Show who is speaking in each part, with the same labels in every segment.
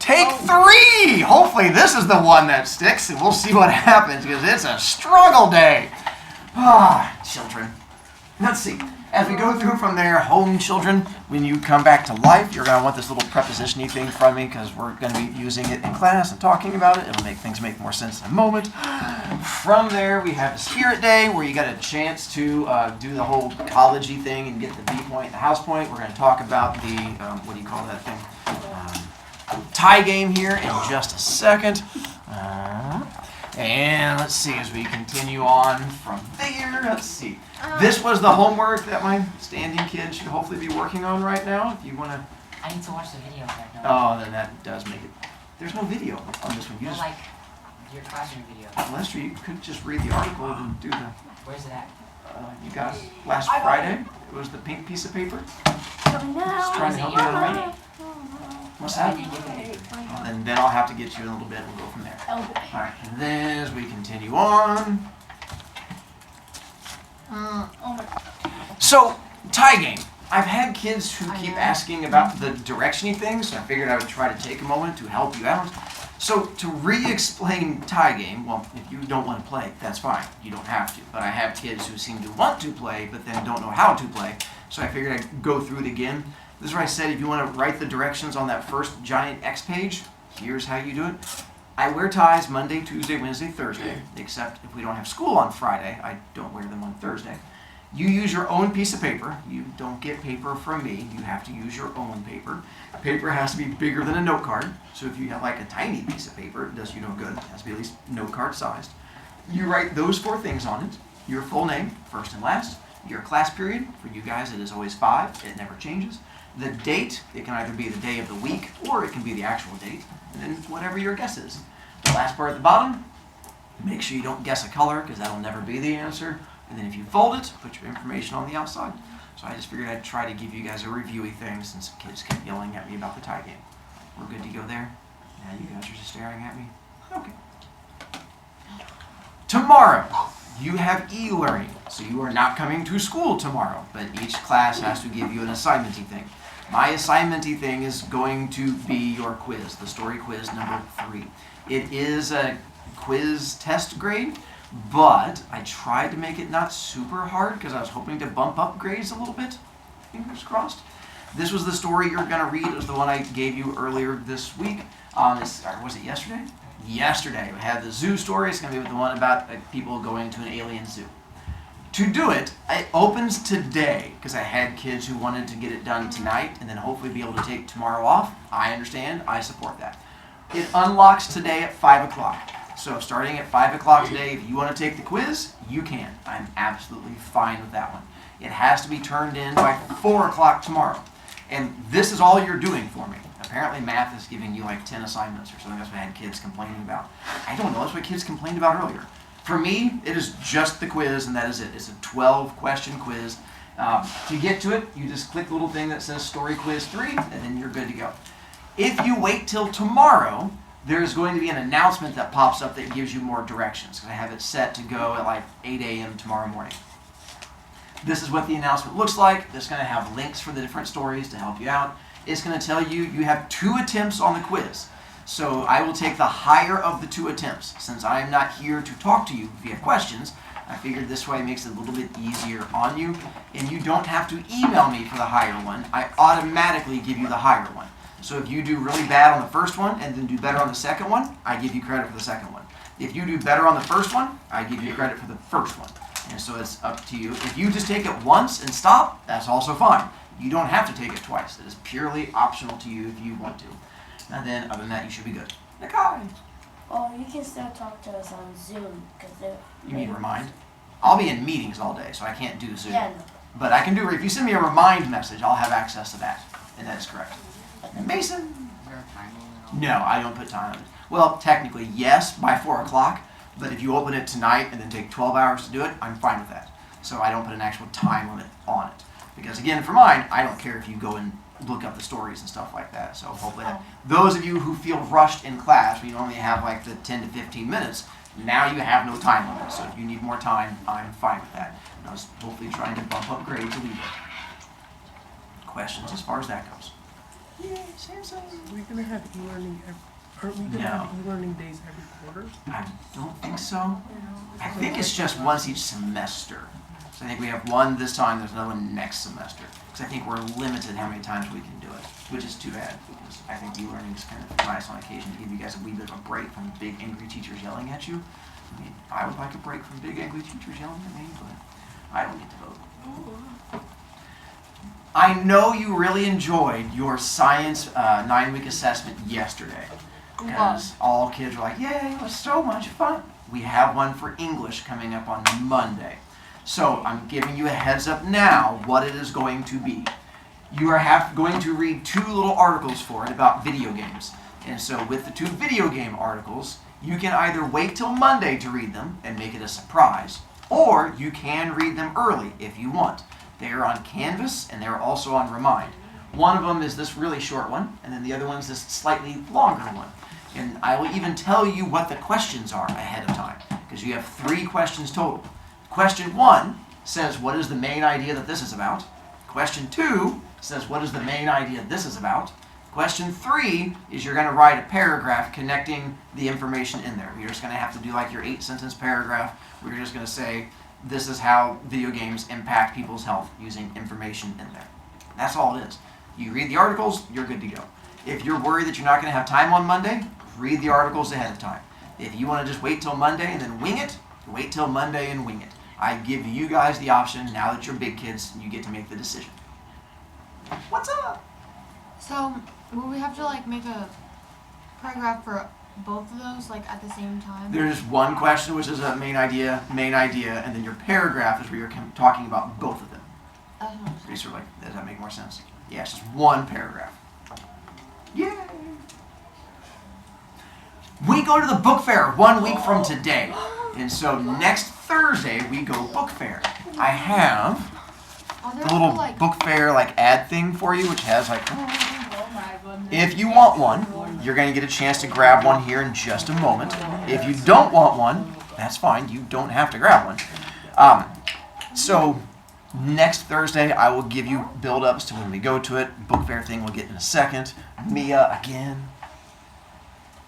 Speaker 1: Take 3! Hopefully this is the one that sticks, and we'll see what happens, because it's a struggle day. Ah, children. Let's see. As we go through from there, home children, when you come back to life, you're going to want this little preposition-y thing from me, because we're going to be using it in class and talking about it. It'll make things make more sense in a moment. From there, we have the spirit day, where you got a chance to do the whole college-y thing and get the B point, the house point. We're going to talk about the, what do you call that thing? Tie game here in just a second. And let's see, as we continue on from there, let's see. This was the homework that my standing kid should hopefully be working on right now. If you want to...
Speaker 2: I need to watch the video right now.
Speaker 1: Oh, then that does make it... There's no video on this one. You just...
Speaker 2: like your classroom video.
Speaker 1: Well, that's true. You could just read the article and do the...
Speaker 2: Where's it at?
Speaker 1: You got it last Friday. It was the pink piece of paper. Just trying to help you out. What's that? And then I'll have to get you in a little bit and we'll go from there. Alright, and then as we continue on. So, tie game. I've had kids who keep asking about the direction-y things, so I figured I would try to take a moment to help you out. So, to re-explain tie game, well, if you don't want to play, that's fine. You don't have to. But I have kids who seem to want to play, but then don't know how to play. So I figured I'd go through it again. This is where I said if you want to write the directions on that first giant X page, here's how you do it. I wear ties Monday, Tuesday, Wednesday, Thursday, except if we don't have school on Friday, I don't wear them on Thursday. You use your own piece of paper. You don't get paper from me. You have to use your own paper. Paper has to be bigger than a note card. So if you have like a tiny piece of paper, it does you no good. It has to be at least note card sized. You write those 4 things on it. Your full name, first and last. Your class period, for you guys it is always 5. It never changes. The date, it can either be the day of the week or it can be the actual date. And then whatever your guess is. The last part at the bottom, make sure you don't guess a color because that'll never be the answer. And then if you fold it, put your information on the outside. So I just figured I'd try to give you guys a reviewy thing since kids kept yelling at me about the tie game. We're good to go there? Now you guys are just staring at me? Okay. Tomorrow, you have e-learning. So you are not coming to school tomorrow, but each class has to give you an assignment-y thing. My assignment-y thing is going to be your quiz, the story quiz number 3. It is a quiz test grade, but I tried to make it not super hard because I was hoping to bump up grades a little bit. Fingers crossed. This was the story you're going to read. It was the one I gave you earlier this week. Was it yesterday? Yesterday. We had the zoo story. It's going to be the one about people going to an alien zoo. To do it, it opens today because I had kids who wanted to get it done tonight and then hopefully be able to take tomorrow off. I understand. I support that. It unlocks today at 5 o'clock. So starting at 5 o'clock today, if you want to take the quiz, you can. I'm absolutely fine with that one. It has to be turned in by 4 o'clock tomorrow. And this is all you're doing for me. Apparently math is giving you like 10 assignments or something. That's what I had kids complaining about. I don't know. That's what kids complained about earlier. For me, it is just the quiz, and that is it. It's a 12-question quiz. To get to it, you just click the little thing that says Story Quiz 3, and then you're good to go. If you wait till tomorrow, there's going to be an announcement that pops up that gives you more directions. Because I have it set to go at like 8 a.m. tomorrow morning. This is what the announcement looks like. It's going to have links for the different stories to help you out. It's going to tell you you have 2 attempts on the quiz. So I will take the higher of the 2 attempts. Since I am not here to talk to you if you have questions, I figured this way makes it a little bit easier on you. And you don't have to email me for the higher one. I automatically give you the higher one. So if you do really bad on the first one and then do better on the second one, I give you credit for the second one. If you do better on the first one, I give you credit for the first one. And so it's up to you. If you just take it once and stop, that's also fine. You don't have to take it twice. It is purely optional to you if you want to. And then, other than that, you should be good. Nakai.
Speaker 3: Oh, you can still talk to us on Zoom.
Speaker 1: You mean Remind? I'll be in meetings all day, so I can't do Zoom.
Speaker 3: Yeah, no.
Speaker 1: But I can do, if you send me a Remind message, I'll have access to that. And that is correct. Mason?
Speaker 2: Is there a time limit on
Speaker 1: No, I don't put time on it. Well, technically, yes, by 4 o'clock. But if you open it tonight and then take 12 hours to do it, I'm fine with that. So I don't put an actual time limit on it. Because again, for mine, I don't care if you go and look up the stories and stuff like that. So hopefully those of you who feel rushed in class, when you only have like the 10 to 15 minutes, now you have no time limit. So if you need more time, I'm fine with that. And I was hopefully trying to bump up grades a little bit. Questions as far as that goes? Yay, Samson.
Speaker 4: We're gonna have e-learning. Aren't we gonna have e-learning days every quarter?
Speaker 1: I don't think so. I think it's just once each semester. So I think we have one this time, there's another one next semester. Because I think we're limited how many times we can do it, which is too bad. Because I think e-learning is kind of nice on occasion to give you guys a wee bit of a break from big angry teachers yelling at you. I mean, I would like a break from big angry teachers yelling at me, but I don't get to vote. I know you really enjoyed your science 9-week assessment yesterday. Because all kids were like, yay, it was so much fun. We have one for English coming up on Monday. So I'm giving you a heads up now what it is going to be. You are going to read 2 little articles for it about video games. And so with the 2 video game articles, you can either wait till Monday to read them and make it a surprise, or you can read them early if you want. They are on Canvas and they're also on Remind. One of them is this really short one, and then the other one is this slightly longer one. And I will even tell you what the questions are ahead of time, because you have 3 questions total. Question 1 says, what is the main idea that this is about? Question 2 says, what is the main idea this is about? Question 3 is you're going to write a paragraph connecting the information in there. You're just going to have to do like your 8-sentence paragraph, where you're just going to say, this is how video games impact people's health using information in there. That's all it is. You read the articles, you're good to go. If you're worried that you're not going to have time on Monday, read the articles ahead of time. If you want to just wait till Monday and then wing it, wait till Monday and wing it. I give you guys the option, now that you're big kids, you get to make the decision. What's up?
Speaker 5: So, will we have to like make a paragraph for both of those like at the same time?
Speaker 1: There's one question, which is a main idea, and then your paragraph is where you're talking about both of them. Pretty sort of like, does that make more sense? Yeah, it's just one paragraph. Yay! We go to the book fair 1 week from today. And so next Thursday, we go book fair. I have the little book fair like ad thing for you, which has like, if you want one, you're going to get a chance to grab one here in just a moment. If you don't want one, that's fine. You don't have to grab one. So next Thursday, I will give you build-ups to when we go to it. Book fair thing we'll get in a second. Mia again.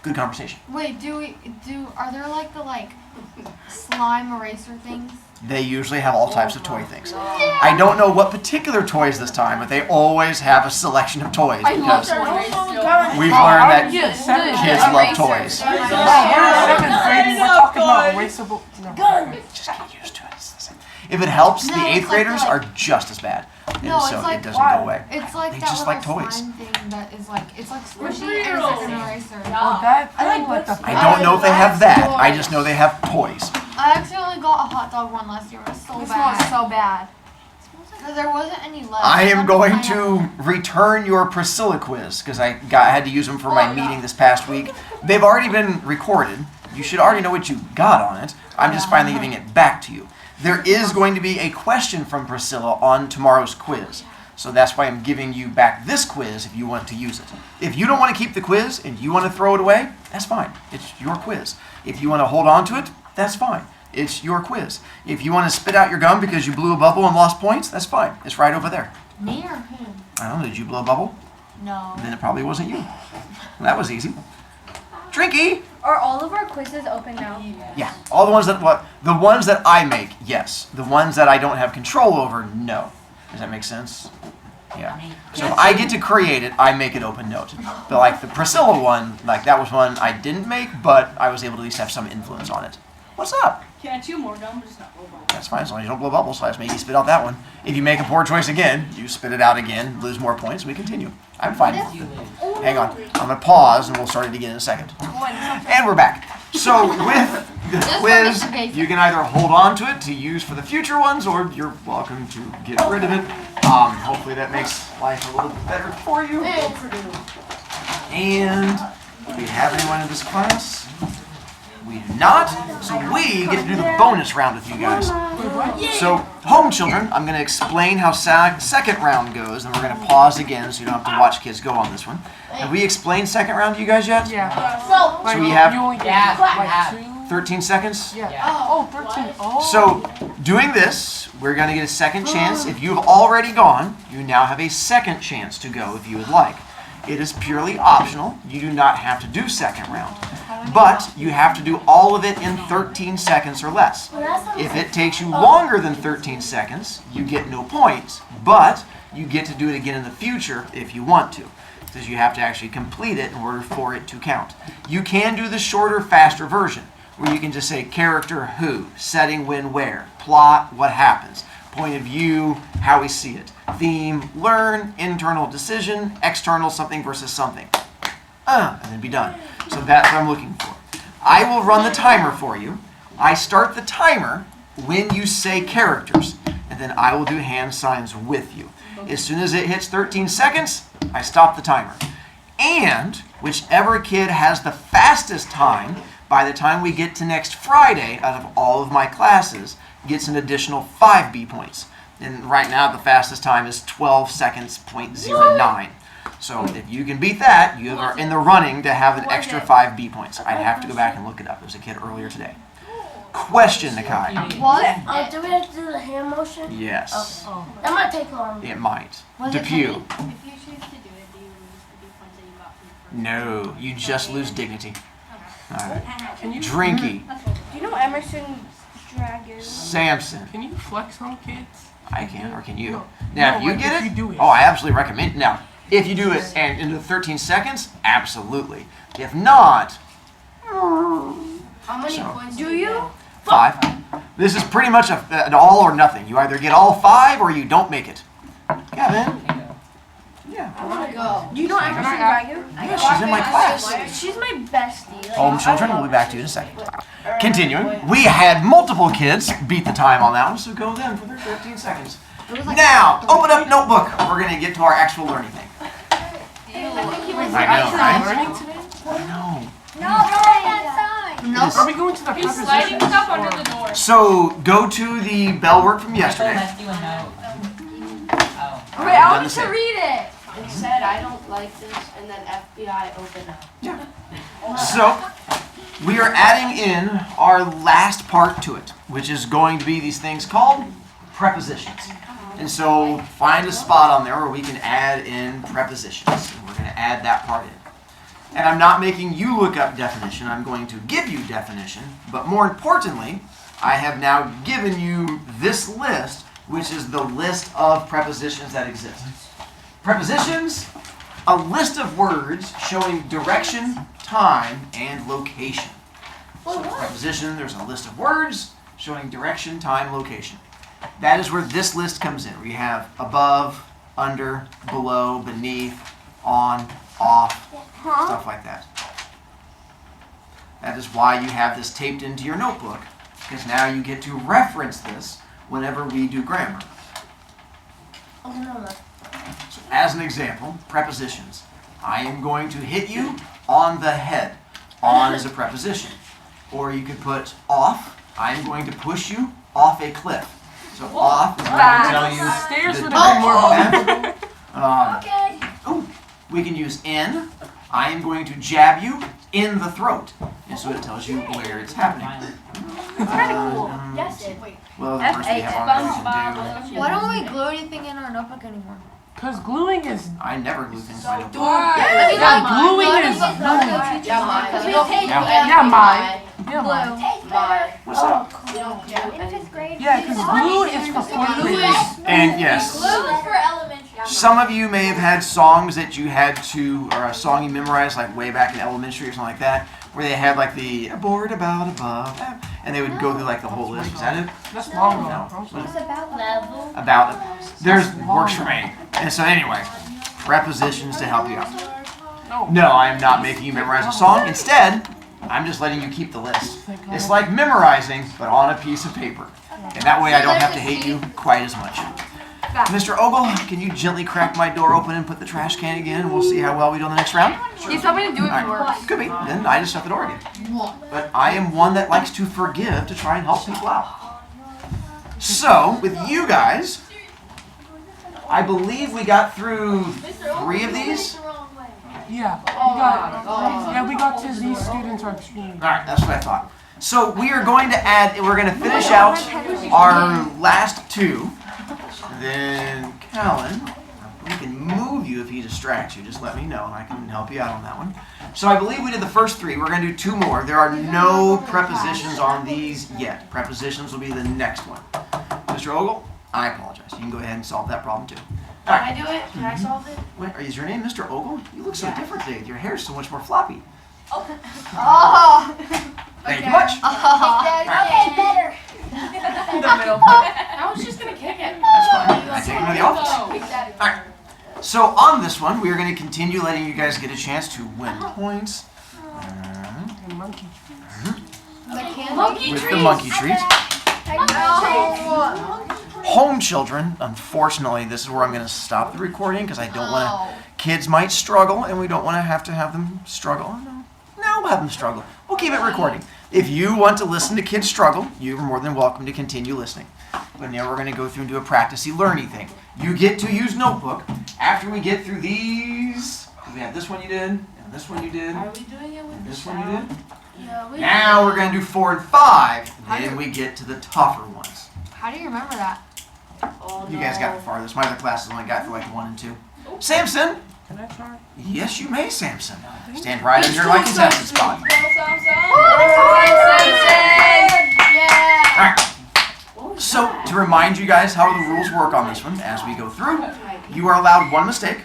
Speaker 1: Good conversation.
Speaker 5: Wait, are there like the slime eraser things?
Speaker 1: They usually have all types of toy things. I don't know what particular toys this time, but they always have a selection of toys because we've learned that kids love toys. Just get used to it. It's the same. If it helps, the 8th graders are just as bad. And so it doesn't go away.
Speaker 5: It's like
Speaker 1: they
Speaker 5: that
Speaker 1: just
Speaker 5: little
Speaker 1: like toys.
Speaker 5: slime thing that is like, it's like squishy and it's like an eraser.
Speaker 1: I don't know if they have that. I just know they have toys.
Speaker 5: I accidentally got a hot dog one last year. It was so bad. It smells so bad. Because there wasn't any left.
Speaker 1: I am going to return your Priscilla quiz because I had to use them for my meeting this past week. They've already been recorded. You should already know what you got on it. I'm just finally giving it back to you. There is going to be a question from Priscilla on tomorrow's quiz. So that's why I'm giving you back this quiz if you want to use it. If you don't want to keep the quiz and you want to throw it away, that's fine. It's your quiz. If you want to hold on to it, that's fine. It's your quiz. If you want to spit out your gum because you blew a bubble and lost points, that's fine. It's right over there.
Speaker 5: Me or him?
Speaker 1: I don't know. Did you blow a bubble?
Speaker 5: No.
Speaker 1: Then it probably wasn't you. That was easy. Drinky!
Speaker 6: Are all of our quizzes open now?
Speaker 1: Yeah. All the ones that I make, yes. The ones that I don't have control over, no. Does that make sense? Yeah. So if I get to create it, I make it open note. But like the Priscilla one, like that was one I didn't make, but I was able to at least have some influence on it. What's up?
Speaker 6: Can I chew more gum, but just not blow bubbles?
Speaker 1: That's fine, as long as you don't blow bubbles. So I just made you spit out that one. If you make a poor choice again, you spit it out again, lose more points, we continue. I'm fine. Hang on. I'm going to pause, and we'll start it again in a second. And we're back. So with the quiz, you can either hold on to it to use for the future ones, or you're welcome to get rid of it. Hopefully that makes life a little bit better for you. And do we have anyone in this class? We do not, so we get to do the bonus round with you guys. So, home children, I'm going to explain how second round goes, and we're going to pause again so you don't have to watch kids go on this one. Have we explained second round to you guys yet?
Speaker 4: Yeah.
Speaker 1: So we have 13 seconds?
Speaker 4: Yeah. Oh, 13. Oh.
Speaker 1: So, doing this, we're going to get a second chance. If you've already gone, you now have a second chance to go if you would like. It is purely optional. You do not have to do second round. But you have to do all of it in 13 seconds or less. If it takes you longer than 13 seconds, you get no points, but you get to do it again in the future if you want to, because you have to actually complete it in order for it to count. You can do the shorter, faster version, where you can just say character who, setting when where, plot what happens, point of view how we see it, theme learn, internal decision, external something versus something. And then be done. So that's what I'm looking for. I will run the timer for you. I start the timer when you say characters, and then I will do hand signs with you. As soon as it hits 13 seconds, I stop the timer. And whichever kid has the fastest time, by the time we get to next Friday, out of all of my classes, gets an additional 5 B points. And right now the fastest time is 12 seconds, 0.09. So if you can beat that, you are in the running to have an extra 5 B points. I'd have to go back and look it up. There was a kid earlier today. Question, Nakai.
Speaker 5: What?
Speaker 3: Do we have to do the hand motion?
Speaker 1: Yes.
Speaker 3: Okay. That might take long.
Speaker 1: It might.
Speaker 5: Was it
Speaker 1: Depew.
Speaker 6: If you choose to do it, do you lose the points that you got from the first?
Speaker 1: No, you just lose dignity. All right.
Speaker 4: Can you
Speaker 1: Drinky.
Speaker 6: Do you know Emerson Drago?
Speaker 1: Samson.
Speaker 4: Can you flex on kids?
Speaker 1: I can, or can you?
Speaker 4: No.
Speaker 1: Now,
Speaker 4: No,
Speaker 1: if you
Speaker 4: like,
Speaker 1: get
Speaker 4: if
Speaker 1: it,
Speaker 4: you do it.
Speaker 1: oh, I absolutely recommend. Now, if you do it and into 13 seconds, absolutely. If not,
Speaker 3: How many
Speaker 1: So-
Speaker 3: points
Speaker 6: Do you?
Speaker 1: 5. This is pretty much an all or nothing. You either get all 5 or you don't make it. Kevin? Yeah.
Speaker 3: I want to go.
Speaker 6: Do you know Emerson Drago?
Speaker 1: Yeah, she's in my class.
Speaker 6: She's my bestie. Like,
Speaker 1: Home children, we'll be back to you in a second. Continuing, we had multiple kids beat the time on that one, so go then for their 13 seconds. Now, open up notebook. We're going to get to our actual learning thing. I know, right?
Speaker 4: Learning today?
Speaker 1: I know.
Speaker 4: Are we going to the
Speaker 6: He's sliding
Speaker 4: prepositions
Speaker 6: stuff
Speaker 4: or-
Speaker 6: under the door.
Speaker 1: So, go to the bell work from
Speaker 2: So
Speaker 1: yesterday.
Speaker 2: let's do a note. Oh.
Speaker 6: Wait,
Speaker 1: Done
Speaker 6: I
Speaker 1: the
Speaker 6: wanted to
Speaker 1: same.
Speaker 6: read it.
Speaker 3: It said I don't like this, and then FBI open up.
Speaker 1: So, we are adding in our last part to it, which is going to be these things called prepositions. And so, find a spot on there where we can add in prepositions. And we're going to add that part in. And I'm not making you look up definition, I'm going to give you definition. But more importantly, I have now given you this list, which is the list of prepositions that exist. Prepositions, a list of words showing direction, time, and location. So preposition, there's a list of words showing direction, time, location. That is where this list comes in. We have above, under, below, beneath, on, off, stuff like that. That is why you have this taped into your notebook, because now you get to reference this whenever we do grammar.
Speaker 3: Oh, no.
Speaker 1: So as an example, prepositions. I am going to hit you on the head. On is a preposition. Or you could put off. I am going to push you off a cliff. So off is going to tell you
Speaker 4: Stairs
Speaker 1: the
Speaker 4: would have been more
Speaker 1: direction.
Speaker 3: Okay.
Speaker 1: We can use in. I am going to jab you in the throat. And so it tells you where it's happening.
Speaker 6: It's kind of cool.
Speaker 3: Yes.
Speaker 1: Well, the first we have on there we can do.
Speaker 5: Why don't we glue anything in our notebook anymore?
Speaker 4: Because gluing is.
Speaker 1: I never glue things in my notebook.
Speaker 4: Gluing is. Yeah, mine. Yeah, mine.
Speaker 1: What's that?
Speaker 4: Yeah, because glue is for fourth graders.
Speaker 1: And yes. Some of you may have had songs that you had to, or a song you memorized like way back in elementary or something like that, where they had like the aboard, about, above, and they would go through like the whole list. Was that it?
Speaker 4: That's long
Speaker 1: No.
Speaker 4: ago.
Speaker 3: Level.
Speaker 1: About. There's works for me. And so anyway, prepositions to help you out. No, I am not making you memorize a song. Instead, I'm just letting you keep the list. It's like memorizing, but on a piece of paper. And that way I don't have to hate you quite as much. Mr. Ogle, can you gently crack my door open and put the trash can again, and we'll see how well we do in the next round?
Speaker 6: You told me to do it
Speaker 1: All right. Could be. Then I just shut the door again. But I am one that likes to forgive to try and help people out. So, with you guys, I believe we got through 3 of these.
Speaker 4: Yeah, we got to these students are extremely.
Speaker 1: All right, that's what I thought. So we are going to add, we're going to finish out our last 2. Then, Callan, we can move remove you if he distracts you. Just let me know and I can help you out on that one. So I believe we did the first 3. We're going to do 2 more. There are no prepositions on these yet. Prepositions will be the next one. Mr. Ogle, I apologize. You can go ahead and solve that problem too.
Speaker 3: Can I do it? Can I solve it?
Speaker 1: Wait, is your name Mr. Ogle? You look so different today. Your hair's so much more floppy.
Speaker 5: Oh.
Speaker 1: Thank you much.
Speaker 3: Okay, better.
Speaker 2: The middle.
Speaker 3: I was just gonna kick it.
Speaker 1: That's fine. I take him to the office. Alright. So on this one, we are going to continue letting you guys get a chance to win points.
Speaker 4: And monkey.
Speaker 3: Monkey
Speaker 1: With the
Speaker 3: trees.
Speaker 1: monkey treat.
Speaker 3: Oh.
Speaker 1: Home children, unfortunately, this is where I'm going to stop the recording because I don't want to. Kids might struggle, and we don't want to have them struggle. No, we'll have them struggle. We'll keep it recording. If you want to listen to kids struggle, you're more than welcome to continue listening. But now we're going to go through and do a practicey learning thing. You get to use notebook after we get through these. We have this one you did, and this one you did,
Speaker 3: Are we doing it with
Speaker 1: and
Speaker 3: the
Speaker 1: this one you
Speaker 3: sound?
Speaker 1: did.
Speaker 3: Yeah, we
Speaker 1: Now we're going to do 4 and 5. Then we get to the tougher ones.
Speaker 5: How do you remember that?
Speaker 3: Oh,
Speaker 1: You guys got the farthest. My other classes only got through like 1 and 2. Samson!
Speaker 4: Can I try?
Speaker 1: Yes, you may, Samson. Stand right in your like contestant spot. Alright. So, to remind you guys how the rules work on this one, as we go through, you are allowed 1 mistake.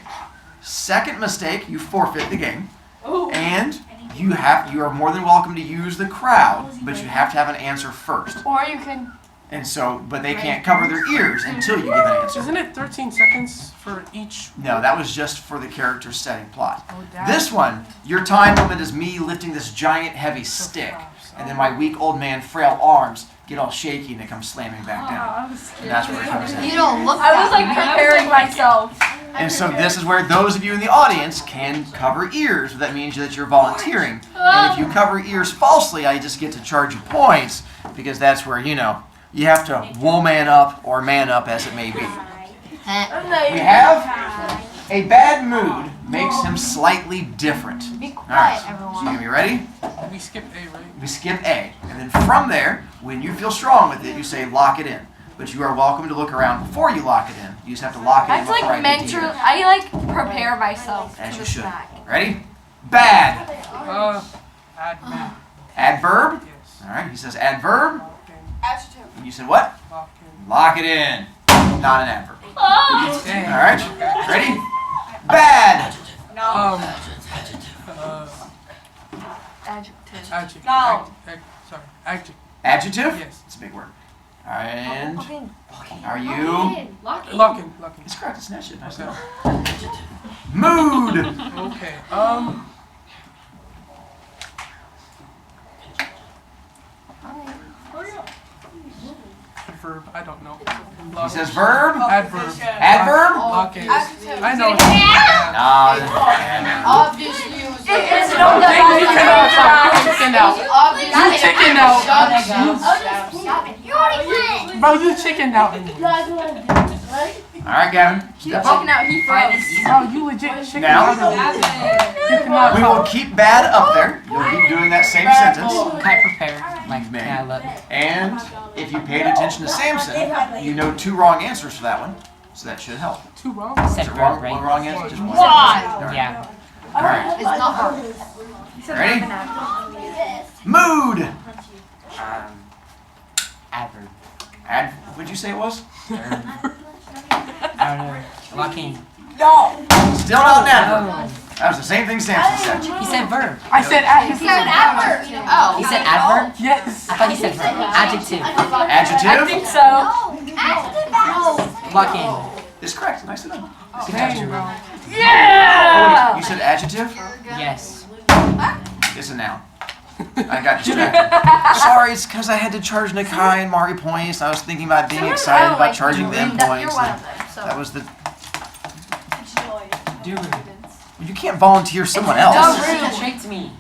Speaker 1: Second mistake, you forfeit the game. And you are more than welcome to use the crowd, but you have to have an answer first.
Speaker 5: Or you can.
Speaker 1: And so, but they can't cover their ears until you give an answer.
Speaker 4: Isn't it 13 seconds for each?
Speaker 1: No, that was just for the character setting plot.
Speaker 4: Oh, damn.
Speaker 1: This one, your time limit is me lifting this giant heavy stick, and then my weak old man frail arms get all shaky and they come slamming back down. And that's where it comes in.
Speaker 5: You don't look.
Speaker 6: I was like preparing myself.
Speaker 1: And so this is where those of you in the audience can cover ears. That means that you're volunteering. And if you cover ears falsely, I just get to charge you points because that's where, you have to woman up or man up as it may be. We have a bad mood makes him slightly different.
Speaker 5: Be
Speaker 1: All
Speaker 5: quiet,
Speaker 1: right, so
Speaker 5: everyone.
Speaker 1: you gonna be ready?
Speaker 4: We skipped A, right?
Speaker 1: We skip A. And then from there, when you feel strong with it, you say lock it in. But you are welcome to look around before you lock it in. You just have to lock it
Speaker 6: I
Speaker 1: in
Speaker 6: have to
Speaker 1: before
Speaker 6: like
Speaker 1: I get to you.
Speaker 6: I like prepare myself
Speaker 1: As
Speaker 6: to
Speaker 1: you
Speaker 6: the
Speaker 1: should.
Speaker 6: snack.
Speaker 1: Ready? Bad.
Speaker 4: Admin.
Speaker 1: Adverb.
Speaker 4: Yes.
Speaker 1: All right, he says adverb.
Speaker 4: Lock
Speaker 3: Adjective.
Speaker 1: And you said what?
Speaker 4: in. Lock in.
Speaker 1: Lock it in. Not an adverb.
Speaker 4: Dang.
Speaker 1: All right, ready? Bad.
Speaker 6: Adjective.
Speaker 4: Adjective.
Speaker 6: No.
Speaker 4: Sorry. Adjective.
Speaker 1: Adjective?
Speaker 4: Yes.
Speaker 1: It's a big word. And are you?
Speaker 3: Lock in.
Speaker 4: Lock in. Lock in.
Speaker 1: It's correct. It's an adjective. Nice
Speaker 4: Okay.
Speaker 1: job. Mood.
Speaker 4: Okay. Verb. I don't know.
Speaker 1: He says verb.
Speaker 4: Adverb.
Speaker 1: Adverb.
Speaker 4: Lock in.
Speaker 3: Adjective.
Speaker 4: I know.
Speaker 3: Obviously, it was
Speaker 6: It's
Speaker 3: like-
Speaker 6: no
Speaker 4: Chicken out.
Speaker 3: Obviously,
Speaker 4: You chicken out. Bro, you chickened out.
Speaker 1: All right, Gavin. Step up.
Speaker 6: out. He froze.
Speaker 4: Bro, you legit chickened
Speaker 1: Now-
Speaker 4: out. You cannot
Speaker 1: We will
Speaker 4: talk.
Speaker 1: keep bad up there. You'll keep doing that same sentence.
Speaker 2: Can I prepare? Like,
Speaker 1: May.
Speaker 2: can I look?
Speaker 1: And if you paid attention to Samson, you know 2 wrong answers for that one. So that should help.
Speaker 4: Too wrong.
Speaker 2: Said
Speaker 1: Is it wrong?
Speaker 2: verb, right?
Speaker 1: One wrong answer? Just one.
Speaker 5: Why?
Speaker 1: All right.
Speaker 2: Yeah.
Speaker 1: All right.
Speaker 5: It's not her.
Speaker 1: Ready? Mood.
Speaker 2: Adverb.
Speaker 1: What'd you say it was?
Speaker 2: I don't know. Locking.
Speaker 1: Still not an adverb. That was the same thing Samson said.
Speaker 2: He said verb.
Speaker 4: I said adjective.
Speaker 5: Oh.
Speaker 2: He said adverb?
Speaker 4: Yes.
Speaker 2: I thought he said verb. Adjective.
Speaker 1: Adjective
Speaker 6: so.
Speaker 2: Locking.
Speaker 1: is correct. Nicely done.
Speaker 4: Dang, bro.
Speaker 1: You said adjective?
Speaker 2: Yes.
Speaker 1: It's a noun. I got distracted. Sorry, it's because I had to charge Nakai and Mari points. I was thinking about being excited about charging them points. That was the.
Speaker 2: Dude.
Speaker 1: You can't volunteer someone else.
Speaker 2: She tricked me.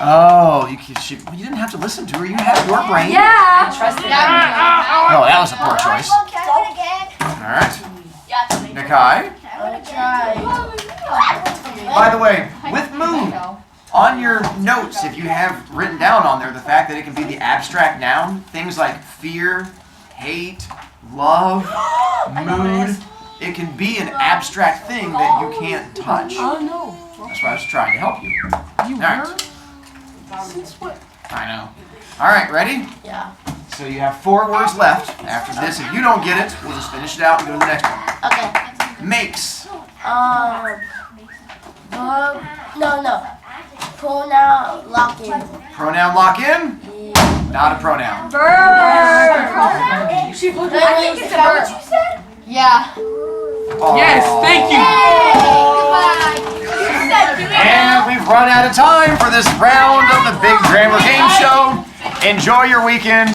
Speaker 1: Oh, you didn't have to listen to her. You had your brain.
Speaker 6: Yeah.
Speaker 2: Trust me.
Speaker 1: Oh, that was a poor choice. All right. Nakai. By the way, with mood, on your notes, if you have written down on there the fact that it can be the abstract noun, things like fear, hate, love, mood, it can be an abstract thing that you can't touch.
Speaker 4: Oh no.
Speaker 1: That's why I was trying to help you.
Speaker 4: You
Speaker 1: All right.
Speaker 4: were? Since what?
Speaker 1: I know. All right, ready?
Speaker 3: Yeah.
Speaker 1: So you have 4 words left. After this, if you don't get it, we'll just finish it out and go to the next one.
Speaker 3: Okay.
Speaker 1: Makes.
Speaker 3: No. Pronoun lock-in.
Speaker 1: Pronoun lock in? Not a pronoun.
Speaker 3: I think it's a verb.
Speaker 5: Yeah.
Speaker 4: Yes, thank you.
Speaker 1: And we've run out of time for this round of the Big Grandma Game Show. Enjoy your weekend.